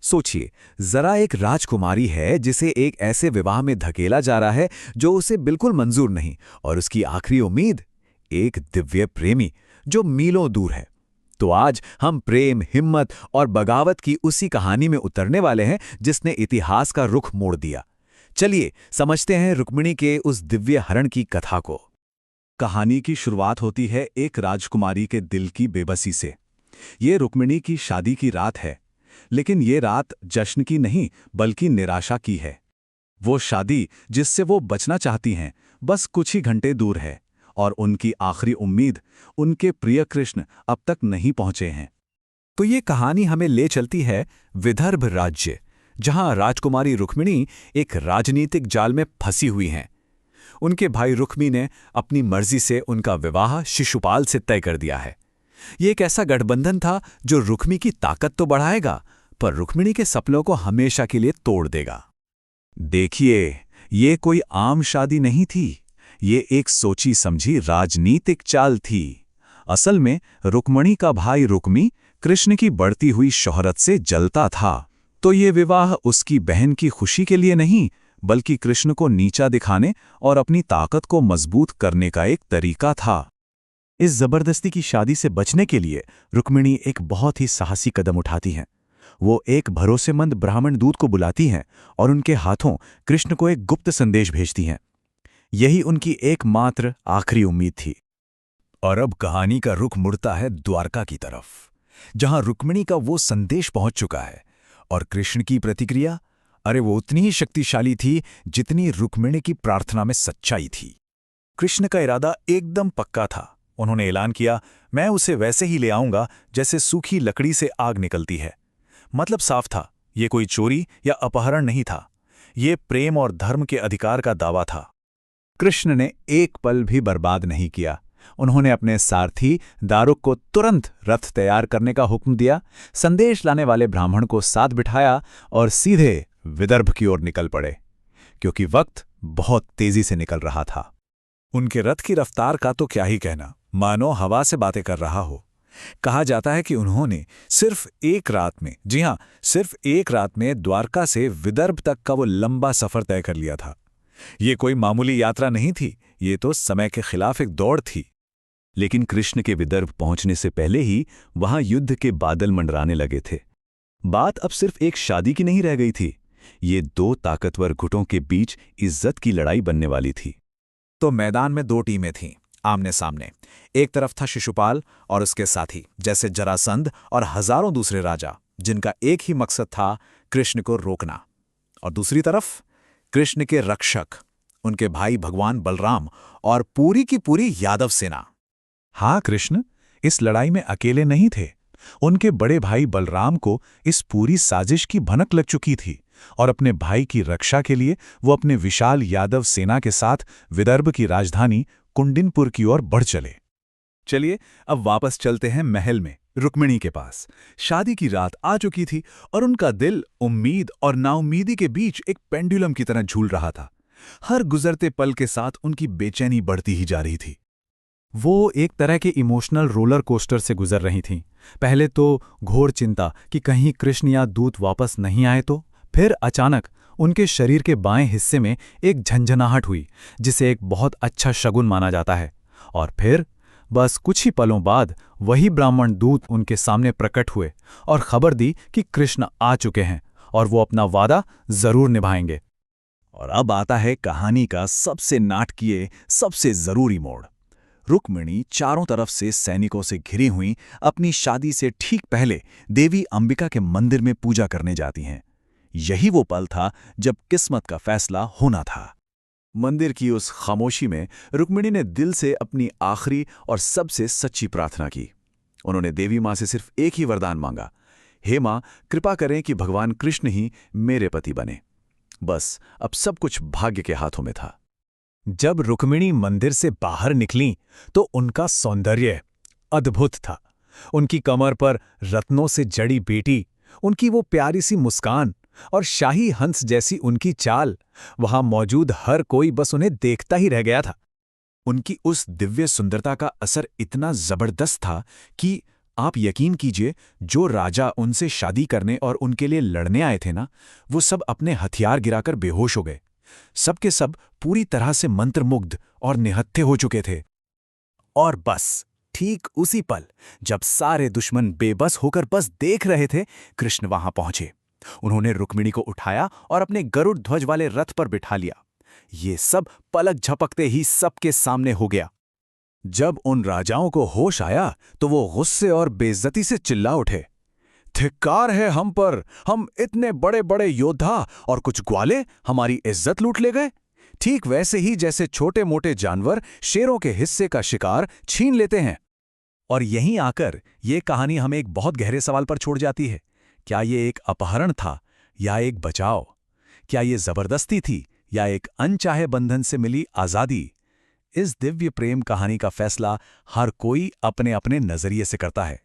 सोचिए, जरा एक राजकुमारी है जिसे एक ऐसे विवाह में धकेला जा रहा है जो उसे बिल्कुल मंजूर नहीं, और उसकी आखिरी उम्मीद एक दिव्य प्रेमी जो मीलों दूर है। तो आज हम प्रेम, हिम्मत और बगावत की उसी कहानी में उतरने वाले हैं जिसने इतिहास का रुख मोड़ दिया। चलिए समझते हैं रुक्मिणी के उस दिव्य हरण की कथा को। कहानी की शुरुआत होती है एक राजकुमारी के दिल की बेबसी से। ये रुक्मिणी की शादी की रात है, लेकिन ये रात जश्न की नहीं बल्कि निराशा की है। वो शादी जिससे वो बचना चाहती हैं बस कुछ ही घंटे दूर है, और उनकी आखिरी उम्मीद उनके प्रिय कृष्ण अब तक नहीं पहुंचे हैं। तो ये कहानी हमें ले चलती है विदर्भ राज्य, जहां राजकुमारी रुक्मिणी एक राजनीतिक जाल में फंसी हुई हैं। उनके भाई रुक्मी ने अपनी मर्जी से उनका विवाह शिशुपाल से तय कर दिया है। ये एक ऐसा गठबंधन था जो रुक्मी की ताकत तो बढ़ाएगा, पर रुक्मिणी के सपनों को हमेशा के लिए तोड़ देगा। देखिए, ये कोई आम शादी नहीं थी, ये एक सोची समझी राजनीतिक चाल थी। असल में रुक्मिणी का भाई रुक्मी कृष्ण की बढ़ती हुई शोहरत से जलता था, तो ये विवाह उसकी बहन की खुशी के लिए नहीं बल्कि कृष्ण को नीचा दिखाने और अपनी ताकत को मजबूत करने का एक तरीका था। इस जबरदस्ती की शादी से बचने के लिए रुक्मिणी एक बहुत ही साहसी कदम उठाती हैं। वो एक भरोसेमंद ब्राह्मण दूत को बुलाती हैं और उनके हाथों कृष्ण को एक गुप्त संदेश भेजती हैं। यही उनकी एकमात्र आखिरी उम्मीद थी। और अब कहानी का रुख मुड़ता है द्वारका की तरफ, जहां रुक्मिणी का वो संदेश पहुंच चुका है, और कृष्ण की प्रतिक्रिया, अरे वो उतनी ही शक्तिशाली थी जितनी रुक्मिणी की प्रार्थना में सच्चाई थी। कृष्ण का इरादा एकदम पक्का था। उन्होंने ऐलान किया, मैं उसे वैसे ही ले आऊंगा जैसे सूखी लकड़ी से आग निकलती है। मतलब साफ था, ये कोई चोरी या अपहरण नहीं था, ये प्रेम और धर्म के अधिकार का दावा था। कृष्ण ने एक पल भी बर्बाद नहीं किया। उन्होंने अपने सारथी दारुक को तुरंत रथ तैयार करने का हुक्म दिया, संदेश लाने वाले ब्राह्मण को साथ बिठाया और सीधे विदर्भ की ओर निकल पड़े, क्योंकि वक्त बहुत तेजी से निकल रहा था। उनके रथ की रफ्तार का तो क्या ही कहना, मानो हवा से बातें कर रहा हो। कहा जाता है कि उन्होंने सिर्फ एक रात में, जी हां, सिर्फ एक रात में द्वारका से विदर्भ तक का वो लंबा सफर तय कर लिया था। ये कोई मामूली यात्रा नहीं थी, ये तो समय के खिलाफ एक दौड़ थी। लेकिन कृष्ण के विदर्भ पहुंचने से पहले ही वहां युद्ध के बादल मंडराने लगे थे। बात अब सिर्फ एक शादी की नहीं रह गई थी, ये दो ताकतवर गुटों के बीच इज्जत की लड़ाई बनने वाली थी। तो मैदान में दो टीमें थीं, आमने सामने। एक तरफ था शिशुपाल और उसके साथी जैसे जरासंध और हजारों दूसरे राजा, जिनका एक ही मकसद था कृष्ण को रोकना। और दूसरी तरफ कृष्ण के रक्षक, उनके भाई भगवान बलराम और पूरी की पूरी यादव सेना। हाँ, कृष्ण इस लड़ाई में अकेले नहीं थे। उनके बड़े भाई बलराम को इस पूरी साजिश की भनक लग चुकी थी, और अपने भाई की रक्षा के लिए वो अपने विशाल यादव सेना के साथ विदर्भ की राजधानी कुंडिनपुर की ओर बढ़ चले। चलिए अब वापस चलते हैं महल में, रुक्मिणी के पास। शादी की रात आ चुकी थी और उनका दिल उम्मीद और नाउम्मीदी के बीच एक पेंडुलम की तरह झूल रहा था। हर गुजरते पल के साथ उनकी बेचैनी बढ़ती ही जा रही थी। वो एक तरह के इमोशनल रोलर कोस्टर से गुजर रही थीं। पहले तो घोर चिंता कि कहीं कृष्ण या दूत वापस नहीं आए तो, फिर अचानक उनके शरीर के बाएं हिस्से में एक झंझनाहट हुई, जिसे एक बहुत अच्छा शगुन माना जाता है। और फिर बस कुछ ही पलों बाद वही ब्राह्मण दूत उनके सामने प्रकट हुए और खबर दी कि कृष्ण आ चुके हैं और वो अपना वादा जरूर निभाएंगे। और अब आता है कहानी का सबसे नाटकीय, सबसे जरूरी मोड़। रुक्मिणी चारों तरफ से सैनिकों से घिरी हुई अपनी शादी से ठीक पहले देवी अंबिका के मंदिर में पूजा करने जाती हैं। यही वो पल था जब किस्मत का फैसला होना था। मंदिर की उस खामोशी में रुक्मिणी ने दिल से अपनी आखिरी और सबसे सच्ची प्रार्थना की। उन्होंने देवी माँ से सिर्फ एक ही वरदान मांगा, हे माँ, कृपा करें कि भगवान कृष्ण ही मेरे पति बने। बस अब सब कुछ भाग्य के हाथों में था। जब रुक्मिणी मंदिर से बाहर निकलीं तो उनका सौंदर्य अद्भुत था। उनकी कमर पर रत्नों से जड़ी बेटी, उनकी वो प्यारी सी मुस्कान और शाही हंस जैसी उनकी चाल, वहां मौजूद हर कोई बस उन्हें देखता ही रह गया था। उनकी उस दिव्य सुंदरता का असर इतना जबरदस्त था कि आप यकीन कीजिए, जो राजा उनसे शादी करने और उनके लिए लड़ने आए थे ना, वो सब अपने हथियार गिराकर बेहोश हो गए। सबके सब पूरी तरह से मंत्रमुग्ध और निहत्थे हो चुके थे। और बस ठीक उसी पल, जब सारे दुश्मन बेबस होकर बस देख रहे थे, कृष्ण वहां पहुंचे। उन्होंने रुक्मिणी को उठाया और अपने गरुड़ ध्वज वाले रथ पर बिठा लिया। ये सब पलक झपकते ही सबके सामने हो गया। जब उन राजाओं को होश आया तो वो गुस्से और बेइज्जती से चिल्ला उठे, धिक्कार है हम पर, हम इतने बड़े बड़े योद्धा और कुछ ग्वाले हमारी इज्जत लूट ले गए। ठीक वैसे ही जैसे छोटे मोटे जानवर शेरों के हिस्से का शिकार छीन लेते हैं। और यहीं आकर ये कहानी हमें एक बहुत गहरे सवाल पर छोड़ जाती है। क्या ये एक अपहरण था या एक बचाव? क्या ये जबरदस्ती थी या एक अनचाहे बंधन से मिली आजादी? इस दिव्य प्रेम कहानी का फैसला हर कोई अपने अपने नजरिए से करता है।